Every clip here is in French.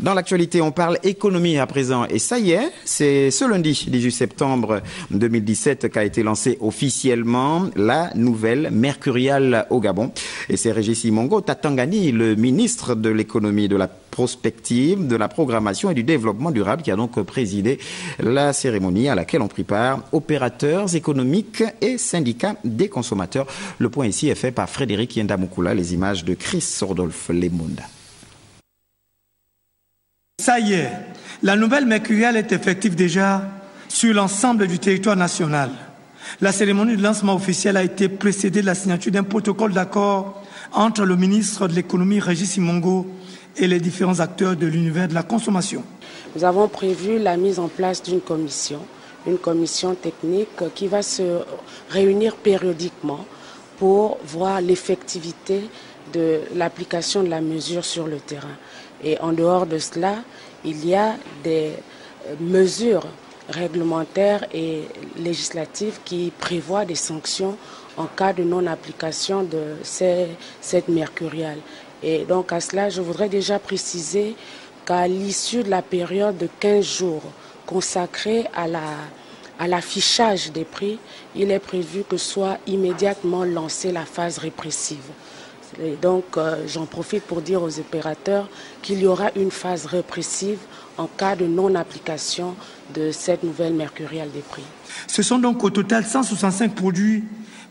Dans l'actualité, on parle économie à présent. Et ça y est, c'est ce lundi 18 septembre 2017 qu'a été lancée officiellement la nouvelle Mercurial au Gabon. Et c'est Régis Simongo Tatangani, le ministre de l'économie, de la prospective, de la programmation et du développement durable, qui a donc présidé la cérémonie à laquelle on prépare opérateurs économiques et syndicats des consommateurs. Le point ici est fait par Frédéric Yendamukula, les images de Chris Sordolf Lemunda. Ça y est, la nouvelle Mercurial est effective déjà sur l'ensemble du territoire national. La cérémonie de lancement officiel a été précédée de la signature d'un protocole d'accord entre le ministre de l'économie, Régis Simongo, et les différents acteurs de l'univers de la consommation. Nous avons prévu la mise en place d'une commission technique qui va se réunir périodiquement pour voir l'effectivité de l'application de la mesure sur le terrain. Et en dehors de cela, il y a des mesures réglementaires et législatives qui prévoient des sanctions en cas de non-application de cette Mercurial. Et donc à cela, je voudrais déjà préciser qu'à l'issue de la période de 15 jours consacrée à l'affichage des prix, il est prévu que soit immédiatement lancée la phase répressive. Et donc, j'en profite pour dire aux opérateurs qu'il y aura une phase répressive en cas de non-application de cette nouvelle Mercurial des prix. Ce sont donc au total 165 produits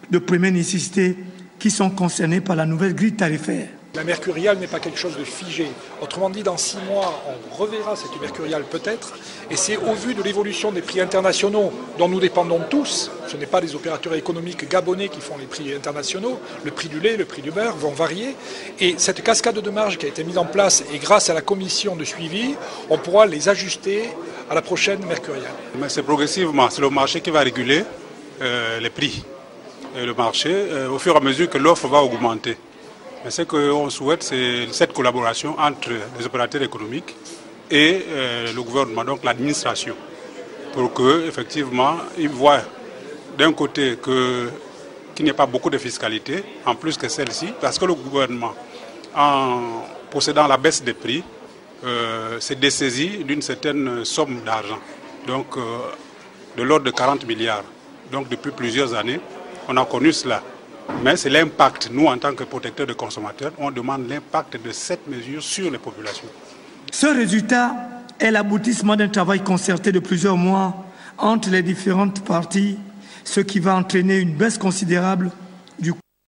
de première nécessité qui sont concernés par la nouvelle grille tarifaire. La Mercurial n'est pas quelque chose de figé. Autrement dit, dans 6 mois, on reverra cette Mercurial peut-être. Et c'est au vu de l'évolution des prix internationaux dont nous dépendons tous. Ce n'est pas les opérateurs économiques gabonais qui font les prix internationaux. Le prix du lait, le prix du beurre vont varier. Et cette cascade de marge qui a été mise en place, et grâce à la commission de suivi, on pourra les ajuster à la prochaine Mercurial. Mais c'est progressivement, c'est le marché qui va réguler les prix. Et le marché, au fur et à mesure que l'offre va augmenter. Mais ce qu'on souhaite, c'est cette collaboration entre les opérateurs économiques et le gouvernement, donc l'administration, pour qu'effectivement, ils voient d'un côté qu'il n'y ait pas beaucoup de fiscalité, en plus que celle-ci, parce que le gouvernement, en possédant la baisse des prix, s'est dessaisi d'une certaine somme d'argent, donc de l'ordre de 40 milliards. Donc depuis plusieurs années, on a connu cela. Mais c'est l'impact. Nous, en tant que protecteurs de consommateurs, on demande l'impact de cette mesure sur les populations. Ce résultat est l'aboutissement d'un travail concerté de plusieurs mois entre les différentes parties, ce qui va entraîner une baisse considérable